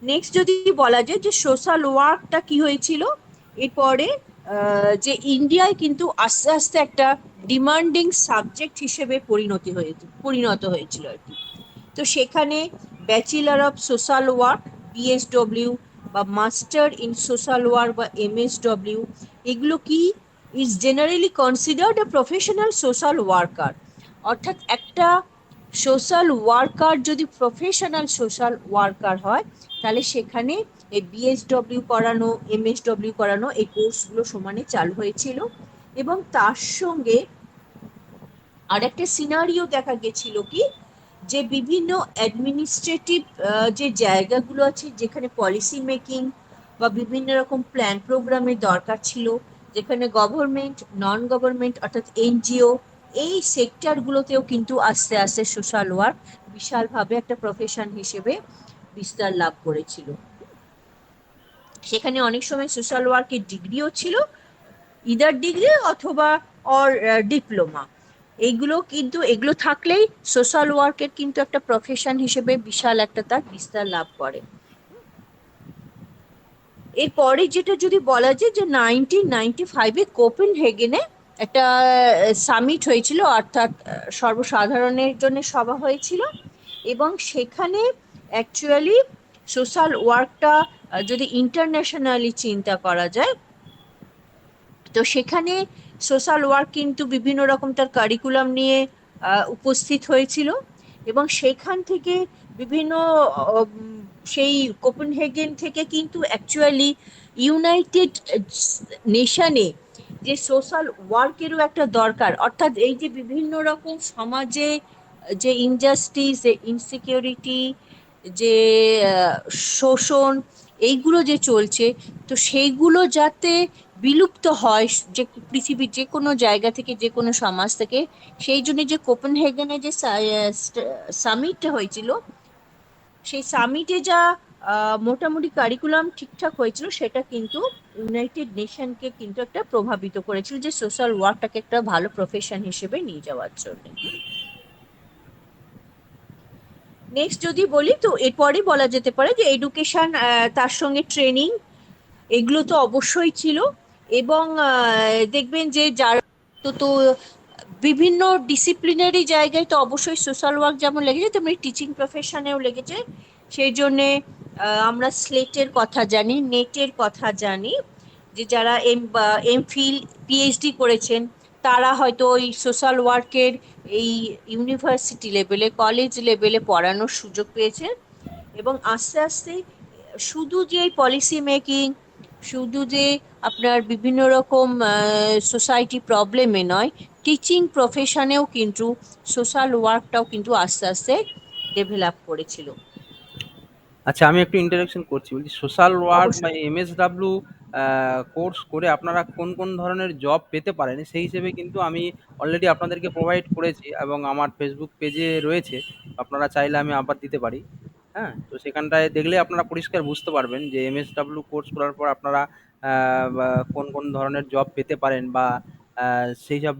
Next যদি বলা যায় যে সোশ্যাল ওয়ার্কটা কি হয়েছিল এরপরে, যে ইন্ডিয়ায় কিন্তু আস্তে আস্তে একটা ডিমান্ডিং সাবজেক্ট হিসেবে পরিণত হয়েছিল আর কি। তো সেখানে ব্যাচেলার অফ সোশ্যাল ওয়ার্ক, বিএসডব্লিউ, বা মাস্টার ইন সোশ্যাল ওয়ার্ক বা এমএসডব্লিউ, এগুলো কি is generally considered a professional social worker. অর্থাৎ একটা সোশ্যাল ওয়ার্কার যদি প্রফেশনাল সোশ্যাল ওয়ার্কার হয়, তাহলে সেখানে এই বিএসডব্লিউ করানো, এমএসডব্লিউ করানো, এই কোর্সগুলো সমানে চালু হয়েছিল। এবং তার সঙ্গে আর একটা সিনারিও দেখা গেছিল কি, যে বিভিন্ন অ্যাডমিনিস্ট্রেটিভ যে জায়গাগুলো আছে যেখানে পলিসি মেকিং বা বিভিন্ন রকম প্ল্যান প্রোগ্রামের দরকার ছিল, যেখানে গভর্নমেন্ট, নন গভর্নমেন্ট অর্থাৎ এনজিও, এই সেক্টরগুলোতেও কিন্তু আস্তে আস্তে সোশ্যাল ওয়ার্ক বিশালভাবে একটা প্রফেশন হিসেবে বিস্তার লাভ করেছিল। সেখানে অনেক সময় সোশ্যাল ওয়ার্কের ডিগ্রিও ছিল, ইদার ডিগ্রি অথবা অর ডিপ্লোমা। এইগুলো কিন্তু, এগুলো থাকলেই সোশ্যাল ওয়ার্কের কিন্তু একটা প্রফেশন হিসেবে বিশাল একটা তার বিস্তার লাভ করে। এরপরে যেটা যদি বলা যায় যে 1995-এ কোপেনহেগেনে একটা সামিট হয়েছিল, অর্থাৎ সর্বসাধারণের জন্য সভা হয়েছিল। এবং সেখানে অ্যাকচুয়ালি সোশ্যাল ওয়ার্কটা যদি ইন্টারন্যাশনালি চিন্তা করা যায়, তো সেখানে সোশ্যাল ওয়ার্ক কিন্তু বিভিন্ন রকম তার কারিকুলাম নিয়ে উপস্থিত হয়েছিল। এবং সেখান থেকে বিভিন্ন সেই কোপেনহেগেন থেকে কিন্তু অ্যাকচুয়ালি ইউনাইটেড নেশনে যে সোশ্যাল ওয়ার্কেরও একটা দরকার, অর্থাৎ এই যে বিভিন্ন রকম সমাজে যে ইনজাস্টিস, যে ইনসিকিউরিটি, যে শোষণ, এইগুলো যে চলছে, তো সেইগুলো যাতে বিলুপ্ত হয় যে পৃথিবীর যে কোনো জায়গা থেকে, যে কোনো সমাজ থেকে, সেই জন্য যে কোপেনহেগেনে যে সামিটটা হয়েছিল, সেই সামিটে যা মোটামুটি কারিকুলাম ঠিকঠাক হয়েছিল, সেটা কিন্তু ইউনাইটেড নেশনকে কিন্তু একটা প্রভাবিত করেছিল যে সোশ্যাল ওয়ার্কটাকে একটা ভালো প্রফেশন হিসেবে নিয়ে যাওয়ার জন্য। নেক্সট যদি বলি, তো এরপরই বলা যেতে পারে যে এডুকেশন, তার সঙ্গে ট্রেনিং, এগুলো তো অবশ্যই ছিল। এবং দেখবেন যে যারা, তো বিভিন্ন ডিসিপ্লিনারি জায়গায় তো অবশ্যই সোশ্যাল ওয়ার্ক যেমন লেগেছে, তেমনি টিচিং প্রফেশনেও লেগেছে। সেই জন্যে আমরা স্লেটের কথা জানি, নেটের কথা জানি, যে যারা এমফিল, পিএইচডি করেছেন, তারা হয়তো ওই সোশ্যাল ওয়ার্কের এই ইউনিভার্সিটি লেভেলে, কলেজ লেভেলে পড়ানোর সুযোগ পেয়েছেন। এবং আস্তে আস্তে শুধু যে পলিসি মেকিং, শুধু যে আপনার বিভিন্ন রকম সোসাইটি প্রবলেমে নয়, টিচিং প্রফেশনেও কিন্তু সোশ্যাল ওয়ার্কটাও কিন্তু আস্তে আস্তে ডেভেলপ করেছিল। আচ্ছা, আমি একটু ইন্টারাকশন করছি। বলছি সোশ্যাল ওয়ার্ক বা অবশ্যই। এমএসডব্লিউ কোর্স করে আপনারা কোন কোন ধরনের জব পেতে পারেন সেই হিসেবে কিন্তু আমি অলরেডি আপনাদেরকে প্রোভাইড করেছি এবং আমার ফেসবুক পেজে রয়েছে। আপনারা চাইলে আমি আবার দিতে পারি। হ্যাঁ, তো সেখানটায় দেখলে আপনারা পরিষ্কার বুঝতে পারবেন যে এমএসডব্লিউ কোর্স করার পর আপনারা বা কোন কোন ধরনের জব পেতে পারেন, বা সেই সব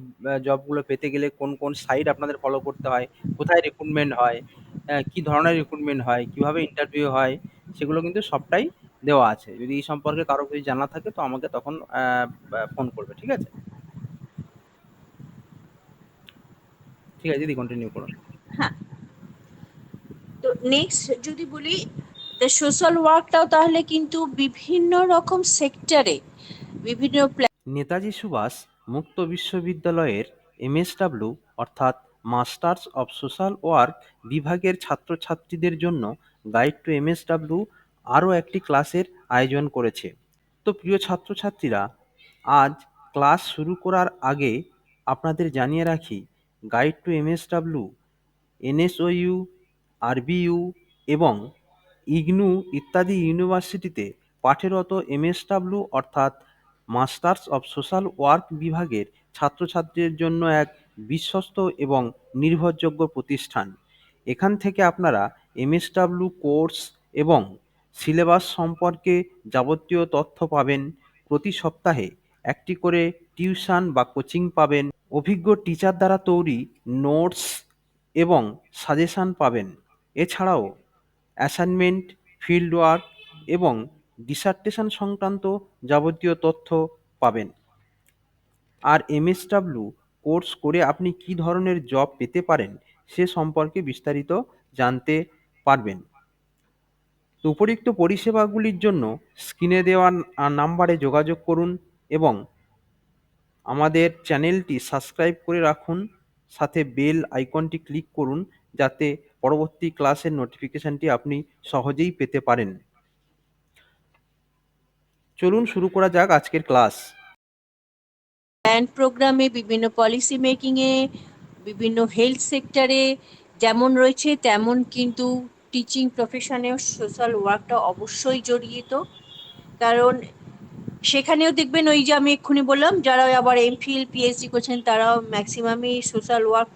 জবগুলো পেতে গেলে কোন কোন সাইট আপনাদের ফলো করতে হয়, কোথায় রিক্রুটমেন্ট হয়, কি ধরনের রিক্রুটমেন্ট হয়, কিভাবে ইন্টারভিউ হয়, সেগুলো কিন্তু সবটাই দেওয়া আছে। যদি এই সম্পর্কে কারো কিছু জানা থাকে তো আমাকে তখন ফোন করবে, ঠিক আছে? ঠিক আছে দিদি, কন্টিনিউ করুন। হ্যাঁ, তো নেক্সট যদি বলি, সোশ্যাল ওয়ার্কটাও তাহলে কিন্তু বিভিন্ন রকম সেক্টরে, বিভিন্ন নেতাজি সুভাষ মুক্ত বিশ্ববিদ্যালয়ের এমএসডব্লিউ অর্থাৎ মাস্টার্স অব সোশ্যাল ওয়ার্ক বিভাগের ছাত্রছাত্রীদের জন্য গাইড টু এমএসডব্লিউ আরও একটি ক্লাসের আয়োজন করেছে। তো প্রিয় ছাত্রছাত্রীরা, আজ ক্লাস শুরু করার আগে আপনাদের জানিয়ে রাখি, গাইড টু এমএসডব্লিউ, এনএসওইউ, আরবিইউ এবং ইগনু ইত্যাদি ইউনিভার্সিটিতে পাঠরত এমএসডব্লিউ অর্থাৎ মাস্টার্স অব সোশ্যাল ওয়ার্ক বিভাগের ছাত্রছাত্রীদের জন্য এক বিশ্বস্ত এবং নির্ভরযোগ্য প্রতিষ্ঠান। এখান থেকে আপনারা এমএসডব্লিউ কোর্স এবং সিলেবাস সম্পর্কে যাবতীয় তথ্য পাবেন। প্রতি সপ্তাহে একটি করে টিউশন বা কোচিং পাবেন। অভিজ্ঞ টিচার দ্বারা তৈরি নোটস এবং সাজেশন পাবেন। এছাড়াও অ্যাসাইনমেন্ট, ফিল্ড ওয়ার্ক এবং ডিসার্টেশন সংক্রান্ত যাবতীয় তথ্য পাবেন। আর এমএসডাব্লিউ কোর্স করে আপনি কী ধরনের জব পেতে পারেন সে সম্পর্কে বিস্তারিত জানতে পারবেন। তো উপরিউক্ত পরিষেবাগুলির জন্য স্ক্রিনে দেওয়া নাম্বারে যোগাযোগ করুন এবং আমাদের চ্যানেলটি সাবস্ক্রাইব করে রাখুন, সাথে বেল আইকনটি ক্লিক করুন যাতে পরবর্তী ক্লাসের নোটিফিকেশনটি আপনি সহজেই পেতে পারেন। চলুন শুরু করা যাক আজকের ক্লাস। প্ল্যান প্রোগ্রামে, বিভিন্ন পলিসি মেকিংয়ে, বিভিন্ন হেলথ সেক্টরে যেমন রয়েছে তেমন কিন্তু টিচিং প্রফেশনেও সোশ্যাল ওয়ার্কটা অবশ্যই জড়িত। কারণ সেখানেও দেখবেন ওই যে আমি এক্ষুনি বললাম, যারা আবার এমফিল পিএইচডি করছেন তারাও ম্যাক্সিমামই সোশ্যাল ওয়ার্ক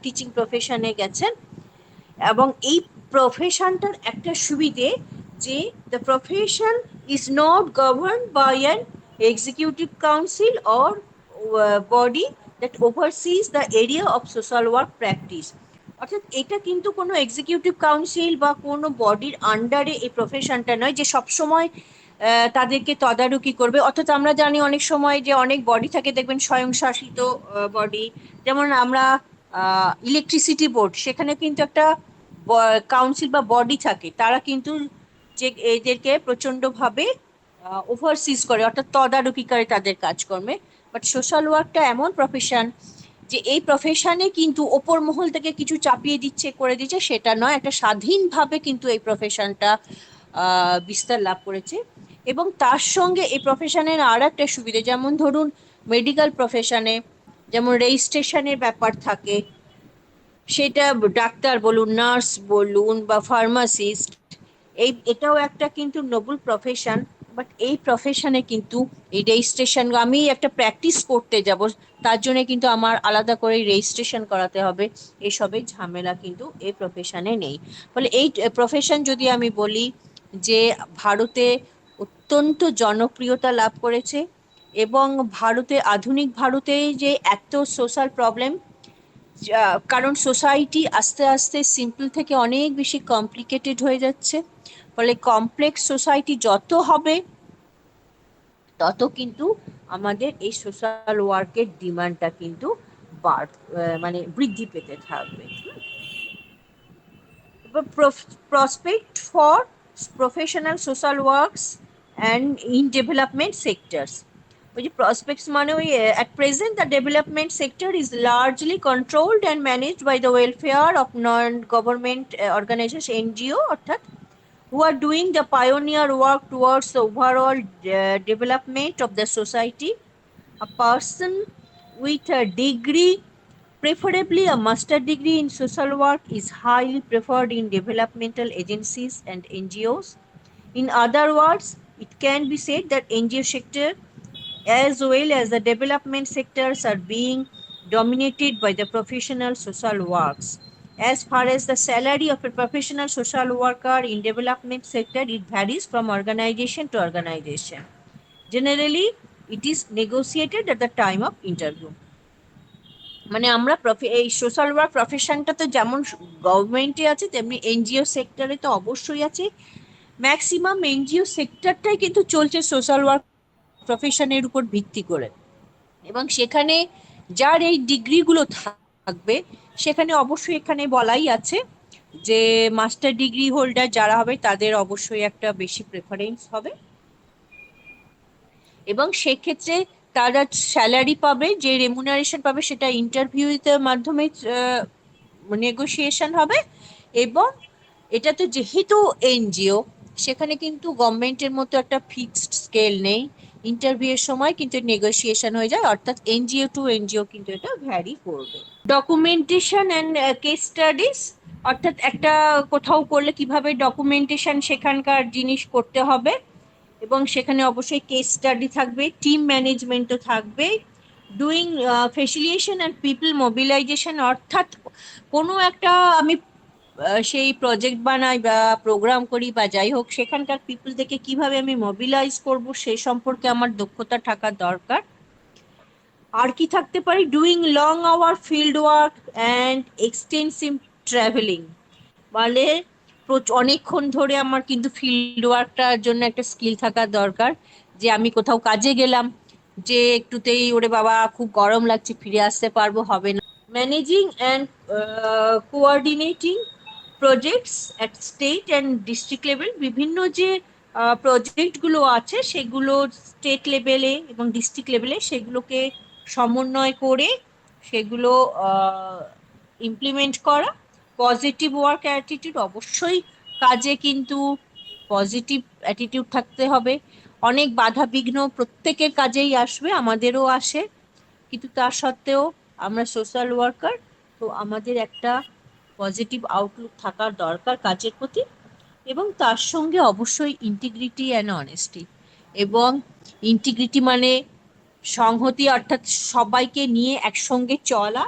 টিচিং প্রফেশনে গেছেন। এবং এই প্রফেশনটার একটা সুবিধে যে the profession is not govern by an executive council or body that oversees the area of social work practice. অর্থাৎ এটা কিন্তু কোনো এক্সিকিউটিভ কাউন্সিল বা কোনো বডির আন্ডারে এই প্রফেশনটা নয় যে সবসময় তাদেরকে তদারকি করবে। অর্থাৎ আমরা জানি অনেক সময় যে অনেক বডি থাকে, দেখবেন স্বয়ংশাসিত বডি, যেমন আমরা ইলেকট্রিসিটি বোর্ড, সেখানে কিন্তু একটা কাউন্সিল বা বডি থাকে, তারা কিন্তু যে এদেরকে প্রচন্ডভাবে ওভারসিজ করে, অর্থাৎ তদারকি করে তাদের কাজকর্মে। বাট সোশ্যাল ওয়ার্কটা এমন প্রফেশন যে এই প্রফেশনে কিন্তু ওপর মহল থেকে কিছু চাপিয়ে দিচ্ছে, করে দিচ্ছে, সেটা নয়। একটা স্বাধীনভাবে কিন্তু এই প্রফেশনটা বিস্তার লাভ করেছে। এবং তার সঙ্গে এই প্রফেশনের আর একটা সুবিধা, যেমন ধরুন মেডিকেল প্রফেশনে যেমন রেজিস্ট্রেশনের ব্যাপার থাকে, সেটা ডাক্তার বলুন, নার্স বলুন বা ফার্মাসিস্ট, এটাও একটা কিন্তু নোবেল প্রফেশন। বাট এই প্রফেশনে কিন্তু এই রেজিস্ট্রেশন, আমি একটা প্র্যাকটিস করতে যাব, তার জন্য কিন্তু আমার আলাদা করে রেজিস্ট্রেশন করাতে হবে, এসবের ঝামেলা কিন্তু এই প্রফেশনে নেই। ফলে এই প্রফেশন যদি আমি বলি যে ভারতে অত্যন্ত জনপ্রিয়তা লাভ করেছে, এবং আধুনিক ভারতে যে এত সোশ্যাল প্রবলেম, কারণ সোসাইটি আস্তে আস্তে সিম্পল থেকে অনেক বেশি কমপ্লিকেটেড হয়ে যাচ্ছে। ফলে কমপ্লেক্স সোসাইটি যত হবে তত কিন্তু আমাদের এই সোশ্যাল ওয়ার্কের ডিমান্ডটা কিন্তু মানে বৃদ্ধি পেতে থাকবে। Prospect for professional social works and in development sectors. ওই যে prospects মানে ওই at present the development sector is largely controlled and managed by the welfare of non-government organizations, NGO, অর্থাৎ who are doing the pioneer work towards the overall development of the society. A person with a degree, preferably a master degree in social work, is highly preferred in developmental agencies and NGOs. In other words, it can be said that NGO sector as well as the development sectors are being dominated by the professional social works. As far as the salary of a professional social worker in development sector, it varies from organization to organization. Generally, it is negotiated at the time of interview. মানে আমরা এই social work প্রফেশনটা তো যেমন গভর্নমেন্টে আছে তেমনি NGO সেক্টরে তো অবশ্যই আছে। ম্যাক্সিমাম এনজিও সেক্টরটাই কিন্তু চলছে সোশ্যাল ওয়ার্ক প্রফেশনের উপর ভিত্তি করে, এবং সেখানে যার এই ডিগ্রিগুলো থাকবে, সেখানে অবশ্যই এখানে বলাই আছে যে মাস্টার ডিগ্রি হোল্ডার যারা হবে তাদের অবশ্যই একটা বেশি প্রেফারেন্স হবে, এবং সেক্ষেত্রে তারা স্যালারি পাবে, যে রেমুনারেশন পাবে সেটা ইন্টারভিউতে মাধ্যমে নেগোসিয়েশন হবে। এবং এটা তো যেহেতু এনজিও, সেখানে কিন্তু গভর্নমেন্টের মতো একটা ফিক্সড স্কেল নেই, ইন্টারভিউয়ের সময় কিন্তু নেগোসিয়েশন হয়ে যায়, অর্থাৎ এনজিও টু এনজিও কিন্তু এটা ভ্যারি করবে। ডকুমেন্টেশন অ্যান্ড কেস স্টাডিজ, অর্থাৎ একটা কোথাও করলে কিভাবে ডকুমেন্টেশন সেখানকার জিনিস করতে হবে, এবং সেখানে অবশ্যই কেস স্টাডি থাকবে, টিম ম্যানেজমেন্টও থাকবে, ডুইং ফেসিলিয়েশন অ্যান্ড পিপল মোবিলাইজেশন, অর্থাৎ কোনো একটা আমি সেই প্রজেক্ট বানাই বা প্রোগ্রাম করি বা যাই হোক, সেখানকার পিপল থেকে কিভাবে আমি মোবিলাইজ করব সেই সম্পর্কে আমার দক্ষতা থাকা দরকার। আর কি থাকতে পারে, doing long hour field work and extensive travelling, মানে অনেকক্ষণ ধরে আমার কিন্তু ফিল্ড ওয়ার্কটার জন্য একটা স্কিল থাকা দরকার, যে আমি কোথাও কাজে গেলাম, যে একটুতেই ওরে বাবা খুব গরম লাগছে, ফিরে আসতে পারবো হবে না। Managing and coordinating projects at state and district level, বিভিন্ন যে প্রজেক্টগুলো আছে সেগুলো স্টেট লেভেলে এবং ডিস্ট্রিক্ট লেভেলে সেগুলোকে সমন্বয় করে সেগুলো ইমপ্লিমেন্ট করা। পজিটিভ ওয়ার্ক অ্যাটিটিউড, অবশ্যই কাজে কিন্তু পজিটিভ অ্যাটিটিউড থাকতে হবে। অনেক বাধা বিঘ্ন প্রত্যেকের কাজেই আসবে, আমাদেরও আসে, কিন্তু তা সত্ত্বেও আমরা সোশ্যাল ওয়ার্কার, তো আমাদের একটা পজিটিভ আউটলুক থাকার দরকার কাজের প্রতি। এবং তার সঙ্গে অবশ্যই ইন্টিগ্রিটি অ্যান্ড অনেস্টি। এবং ইন্টিগ্রিটি মানে সংহতি, অর্থাৎ সবাইকে নিয়ে একসঙ্গে চলা,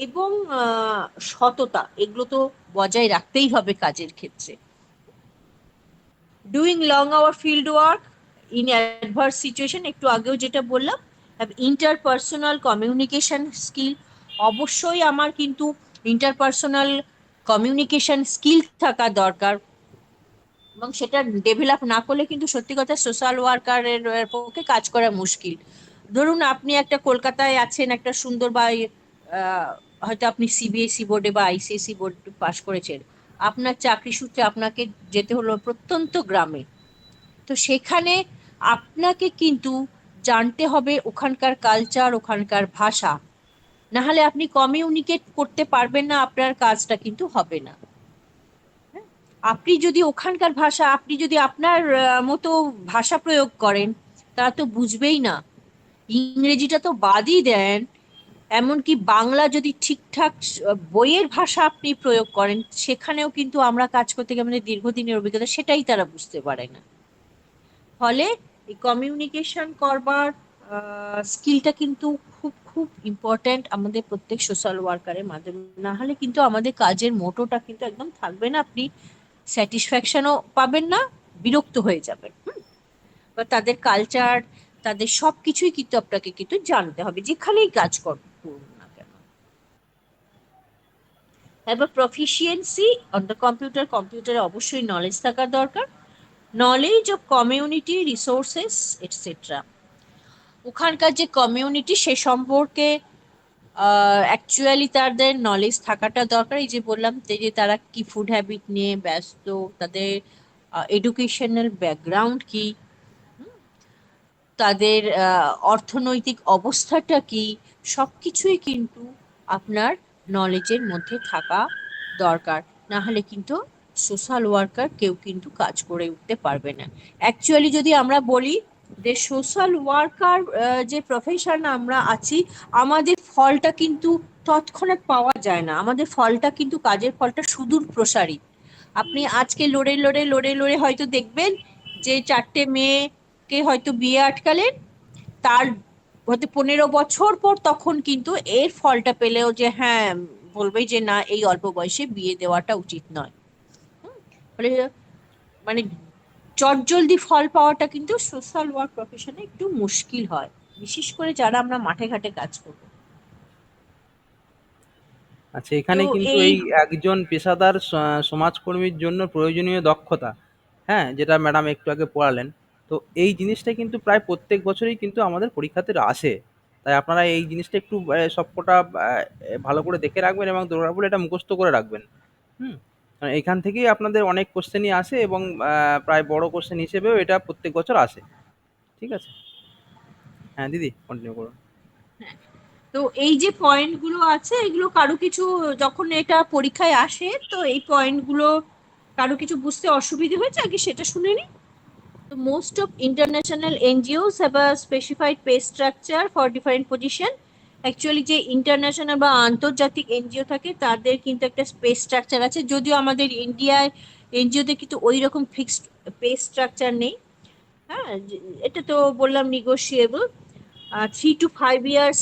এবং সততা, এগুলো তো বজায় রাখতেই হবে কাজের ক্ষেত্রে। Doing long hour field work in adverse situation, একটু আগেও যেটা বললাম। ইন্টারপার্সোনাল কমিউনিকেশন স্কিল, অবশ্যই আমার কিন্তু ইন্টারপার্সোনাল কমিউনিকেশন স্কিল থাকা দরকার, এবং সেটা ডেভেলপ না করলে কিন্তু সত্যি কথা সোশ্যাল ওয়ার্কারের পক্ষে কাজ করা মুশকিল। ধরুন আপনি একটা কলকাতায় আছেন, একটা সুন্দর বা হয়তো আপনি সিবিএসই বোর্ডে বা আইসিএসসি বোর্ড পাশ করেছেন, আপনার চাকরি সূত্রে আপনাকে যেতে হলো প্রত্যন্ত গ্রামে, তো সেখানে আপনাকে কিন্তু জানতে হবে ওখানকার কালচার, ওখানকার ভাষা, না হলে আপনি কমিউনিকেট করতে পারবেন না, আপনার কাজটা কিন্তু হবে না। আপনি যদি ওখানকার ভাষা, আপনি যদি আপনার মতো ভাষা প্রয়োগ করেন, তারা তো বুঝবেই না। ইংরেজিটা তো বাদই দেন, এমনকি বাংলা যদি ঠিকঠাক বইয়ের ভাষা আপনি প্রয়োগ করেন, সেখানেও কিন্তু আমরা কাজ করতে গিয়ে আমাদের দীর্ঘদিনের অভিজ্ঞতা, সেটাই তারা বুঝতে পারে না। ফলে এই কমিউনিকেশন করবার স্কিলটা কিন্তু খুব খুব ইম্পর্ট্যান্ট আমাদের প্রত্যেক সোশ্যাল ওয়ার্কারের মাধ্যমে, না হলে কিন্তু আমাদের কাজের মোটোটা কিন্তু একদম থাকবে না, আপনি স্যাটিসফ্যাকশনও পাবেন না, বিরক্ত হয়ে যাবেন। বা তাদের কালচার, তাদের সব কিছুই কিন্তু আপনাকে কিন্তু জানতে হবে, যেখানেই কাজ করুন না কেন। এবার প্রফিসিয়েন্সি অন দ্য কম্পিউটার, কম্পিউটারে অবশ্যই নলেজ থাকা দরকার। Knowledge of community resources etcetera, ওখানকার যে কমিউনিটি সে সম্পর্কে অ্যাকচুয়ালি তাদের নলেজ থাকাটা দরকার। এই যে বললাম যে তারা কি ফুড হ্যাবিট নিয়ে ব্যস্ত, তাদের এডুকেশনাল ব্যাকগ্রাউন্ড কি, তাদের অর্থনৈতিক অবস্থাটা কি, সবকিছুই কিন্তু আপনার নলেজের মধ্যে থাকা দরকার, না হলে কিন্তু সোশ্যাল ওয়ার্কার কেউ কিন্তু কাজ করে উঠতে পারবে না। অ্যাকচুয়ালি যদি আমরা বলি যে সোশ্যাল ওয়ার্কার যে প্রফেশন আমরা আছি, আমাদের ফলটা কিন্তু তৎক্ষণাৎ পাওয়া যায় না, আমাদের ফলটা কিন্তু কাজের ফলটা সুদূর প্রসারী। আপনি আজকে লড়ে লড়ে লড়ে লড়ে হয়তো দেখবেন যে 4টে মেয়েকে হয়তো বিয়ে আটকালেন, তার হয়তো 15 বছর পর তখন কিন্তু এর ফলটা পেলেও যে হ্যাঁ বলবে যে না, এই অল্প বয়সে বিয়ে দেওয়াটা উচিত নয়। ফলে মানে চটজলদি ফল পাওয়াটা কিন্তু সোশ্যাল ওয়ার্ক প্রফেশনে একটু মুশকিল হয়, বিশেষ করে যারা আমরা মাঠে ঘাটে কাজ করব। আচ্ছা, তো এখানে কিন্তু এই এই একজন পেশাদার সমাজকর্মীর জন্য প্রয়োজনীয় দক্ষতা, হ্যাঁ, যেটা ম্যাডাম একটু আগে পড়ালেন, তো এই জিনিসটা কিন্তু প্রায় প্রত্যেক বছরই কিন্তু আমাদের পরীক্ষাতে আসে। তাই আপনারা এই জিনিসটা একটু সবকটা ভালো করে দেখে রাখবেন এবং দরকার পড়লে এটা মুখস্থ করে রাখবেন। হুম, কারণ এখান থেকেই আপনাদের অনেক কোশ্চেনই আসে এবং প্রায় বড় কোশ্চেন হিসেবেও এটা প্রত্যেক বছর আসে। ঠিক আছে? হ্যাঁ দিদি, কন্টিনিউ করুন। তো এই যে পয়েন্টগুলো আছে, এগুলো কারো কিছু যখন এটা পরীক্ষায় আসে, তো এই পয়েন্টগুলো কারো কিছু বুঝতে অসুবিধা হয়েছে আগে সেটা শুনে নি। তো most of international NGOs have a specified pay structure for different position. Actually যে ইন্টারন্যাশনাল বা আন্তর্জাতিক এনজিও থাকে তাদের কিন্তু একটা পে স্ট্রাকচার আছে, যদিও আমাদের ইন্ডিয়ায় এনজিওতে কিন্তু ওই রকম ফিক্সড পে স্ট্রাকচার নেই। হ্যাঁ, এটা তো বললাম নিগোশিয়েবল। 3 to 5 years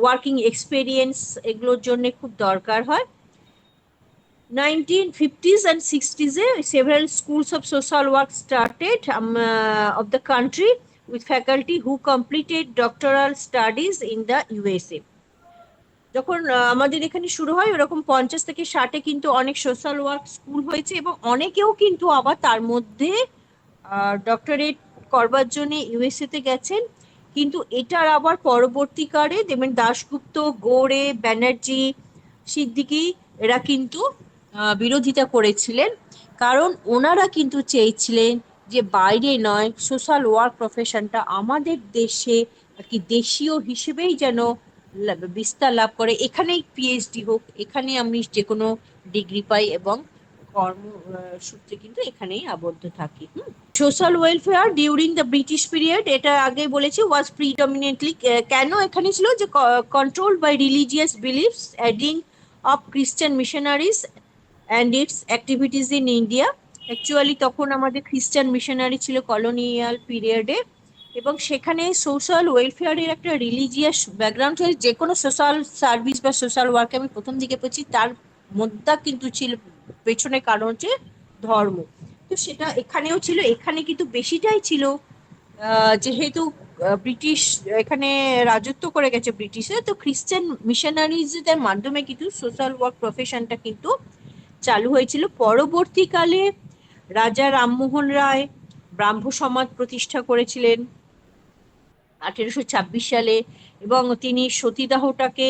ওয়ার্কিং এক্সপিরিয়েন্স এগুলোর জন্য খুব দরকার হয়। 1950s and 60s, several schools of social work started of the country with faculty who completed doctoral studies in the USA. যখন আমাদের এখানে শুরু হয় ওরকম 50 থেকে 60-এ কিন্তু অনেক সোশ্যাল ওয়ার্ক স্কুল হয়েছে, এবং অনেকেও কিন্তু আবার তার মধ্যে ডক্টরেট করবার জন্য ইউএসএ তে গেছেন। কিন্তু এটার আবার পরবর্তীকালে দেখবেন দাশগুপ্ত, গোরে, ব্যানার্জি, সিদ্দিকী এরা কিন্তু বিরোধিতা করেছিলেন, কারণ ওনারা কিন্তু চেয়েছিলেন যে বাইরে নয়, সোশ্যাল ওয়ার্ক প্রফেশনটা আমাদের দেশে আর কি দেশীয় হিসেবেই যেন বিস্তার লাভ করে, এখানেই পিএইচডি হোক, এখানে আমি যে কোনো ডিগ্রি পাই এবং কর্মসূত্রে কিন্তু এখানেই আবদ্ধ থাকি। Social welfare during the British period, এটা আগে বলেছি, ওয়াজ প্রিডমিনেন্টলি, কেন এখানে ছিল যে controlled by religious beliefs adding of খ্রিস্টান missionaries and its activities in India. Actually তখন আমাদের খ্রিস্টান মিশনারি ছিল কলোনিয়াল পিরিয়ডে, এবং সেখানে সোশ্যাল ওয়েলফেয়ারের একটা রিলিজিয়াস ব্যাকগ্রাউন্ড হয়ে যে কোনো সোশ্যাল সার্ভিস বা সোশ্যাল ওয়ার্কে আমি প্রথম দিকে পেয়েছি, তার মধ্যে কিন্তু ছিল পেছনে কারণ হচ্ছে ধর্ম। তো সেটা এখানেও ছিল, এখানে কিন্তু বেশিটাই ছিল যেহেতু ব্রিটিশ এখানে রাজত্ব করে গেছে ব্রিটিশে, তো খ্রিস্টান মিশনারিজদের মাধ্যমে কিন্তু সোশ্যাল ওয়ার্ক প্রফেশনটা কিন্তু চালু হয়েছিল। পরবর্তীকালে রাজা রামমোহন রায় ব্রাহ্ম সমাজ প্রতিষ্ঠা করেছিলেন 1826 সালে, এবং তিনি সতীদাহটাকে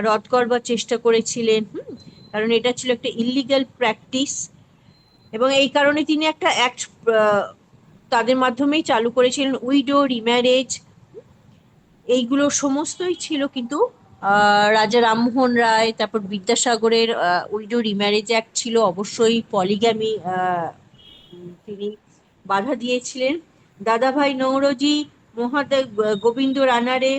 রদ করবার চেষ্টা করেছিলেন। কারণ এটা ছিল একটা ইলিগাল প্র্যাকটিস, এবং এই কারণে তিনি একটা অ্যাক্ট তাদের মাধ্যমেই চালু করেছিলেন, উইডো রিম্যারেজ, এইগুলো সমস্তই ছিল কিন্তু রাজা রামমোহন রায়, তারপর বিদ্যাসাগরের উইডো রিম্যারেজ অ্যাক্ট ছিল, অবশ্যই পলিগ্যামি তিনি বাধা দিয়েছিলেন। দাদাভাই নৌরোজি, মহাদেব গোবিন্দ রানারে,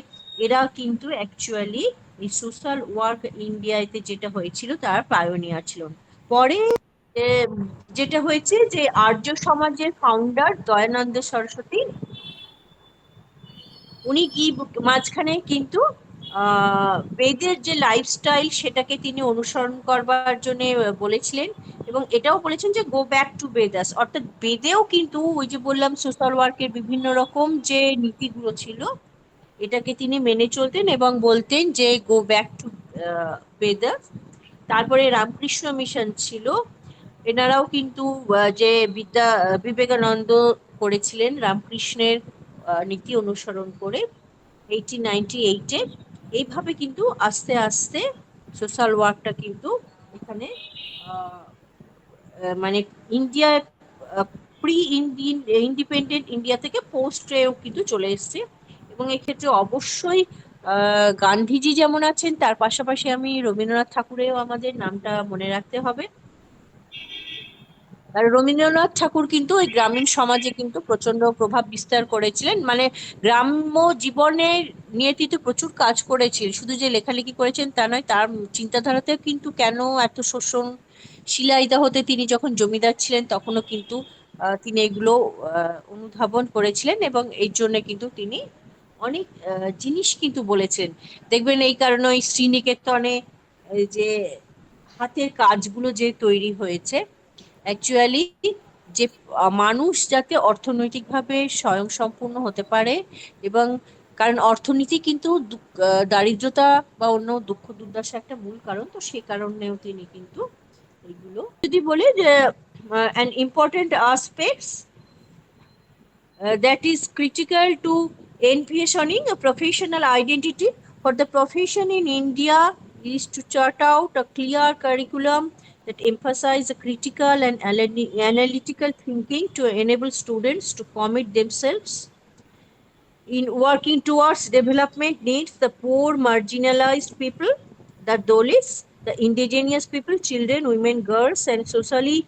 এরা কিন্তু অ্যাকচুয়ালি এই সোশ্যাল ওয়ার্ক ইন্ডিয়াতে যেটা হয়েছিল তার পায়োনিয়ার ছিল। পরে যেটা হয়েছে যে আর্য সমাজের ফাউন্ডার দয়ানন্দ সরস্বতী, উনি কি মাঝখানে কিন্তু বেদের যে লাইফস্টাইল সেটাকে তিনি অনুসরণ করবার জন্য বলেছিলেন, এবং এটাও বলেছেন যে গো ব্যাক টু বেদাস, অর্থাৎ বেদেও কিন্তু ওই যে বললাম সোশ্যাল ওয়ার্কের বিভিন্ন রকম যে নীতিগুলো ছিল এটাকে তিনি মেনে চলতেন এবং বলতেন যে গো ব্যাক টু বেদাস। তারপরে রামকৃষ্ণ মিশন ছিল, এনারাও কিন্তু যে বিবেকানন্দ করেছিলেন রামকৃষ্ণের নীতি অনুসরণ করে 1898-এ। এইভাবে কিন্তু আস্তে আস্তে সোশ্যাল ওয়ার্কটা কিন্তু এখানে আহ, মানে India pre Indian independent India থেকে পোস্টেও কিন্তু চলে এসেছে। এবং এক্ষেত্রে অবশ্যই গান্ধীজি যেমন আছেন, তার পাশাপাশি আমি রবীন্দ্রনাথ ঠাকুরেও আমাদের নামটা মনে রাখতে হবে। আর রবীন্দ্রনাথ ঠাকুর কিন্তু ওই গ্রামীণ সমাজে কিন্তু প্রচন্ড প্রভাব বিস্তার করেছিলেন, মানে গ্রাম্য জীবনের নিয়ে কিন্তু প্রচুর কাজ করেছিলেন, শুধু যে লেখালেখি করেছেন তা নয়, তার চিন্তাধারাতেও কিন্তু কেন এত শোষণ, শিলাইদহতে তিনি যখন জমিদার ছিলেন তখনও কিন্তু তিনি এগুলো অনুধাবন করেছিলেন, এবং এই জন্য কিন্তু তিনি অনেক জিনিস কিন্তু বলেছেন। দেখবেন এই কারণে ওই শ্রীনিকেতনে এই যে হাতের কাজগুলো যে তৈরি হয়েছে, অ্যাকচুয়ালি যে মানুষ যাতে অর্থনৈতিকভাবে স্বয়ংসম্পূর্ণ হতে পারে, এবং কারণ অর্থনীতি কিন্তু দারিদ্রতা বা অন্য দুঃখ দুর্দশা একটা মূল কারণ, তো সে কারণেও তিনি কিন্তু এগুলো যদি বলে যে an important aspects that is critical to envisioning a professional identity for the profession in India is to chart out a clear curriculum that emphasize a critical and analytical thinking to enable students to commit themselves in working towards development needs the poor, marginalized people, the Dalits, the indigenous people, children, women, girls, and socially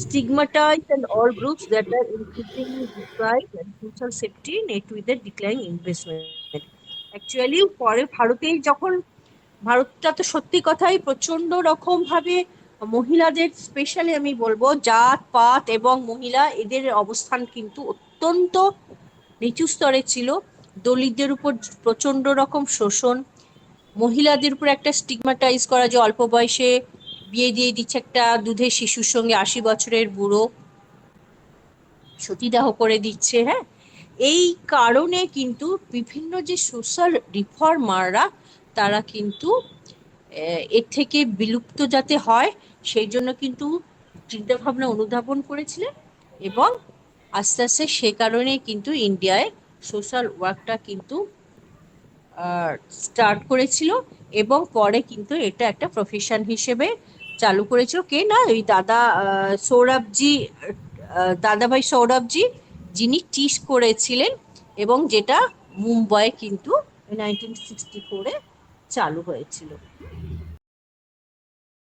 stigmatized and all groups that are increasingly deprived and social safety net with the decline investment. Actually, পরে ভারতে যখন ভারতটা তো সত্যি কথাই প্রচন্ড রকম ভাবে মহিলাদের, স্পেশালি আমি বলবো জাত পাত এবং মহিলা এদের অবস্থান কিন্তু অত্যন্ত নিচু স্তরে ছিল। দলিতদের উপর প্রচন্ড রকম শোষণ, মহিলাদের উপর একটা স্টিগমাটাইজ করা যে অল্প বয়সে বিয়ে দিয়ে দিচ্ছে একটা দুধের শিশুর সঙ্গে 80 বছরের বুড়ো, সতীদাহ করে দিচ্ছে। হ্যাঁ, এই কারণে কিন্তু বিভিন্ন যে সোশ্যাল রিফর্মাররা তারা কিন্তু এর থেকে বিলুপ্ত যাতে হয় সেই জন্য কিন্তু চিন্তা ভাবনা অনুধাবন করেছিলেন। এবং আস্তে আস্তে সে কারণে কিন্তু ইন্ডিয়ায় সোশ্যাল ওয়ার্কটা কিন্তু স্টার্ট করেছিল, এবং পরে কিন্তু এটা একটা প্রফেশন হিসেবে চালু করেছিল কে না, ওই সৌরভজি, দাদাভাই সৌরভজি, যিনি টিস করেছিলেন, এবং যেটা মুম্বাই কিন্তু 1964-এ চালু হয়েছিল।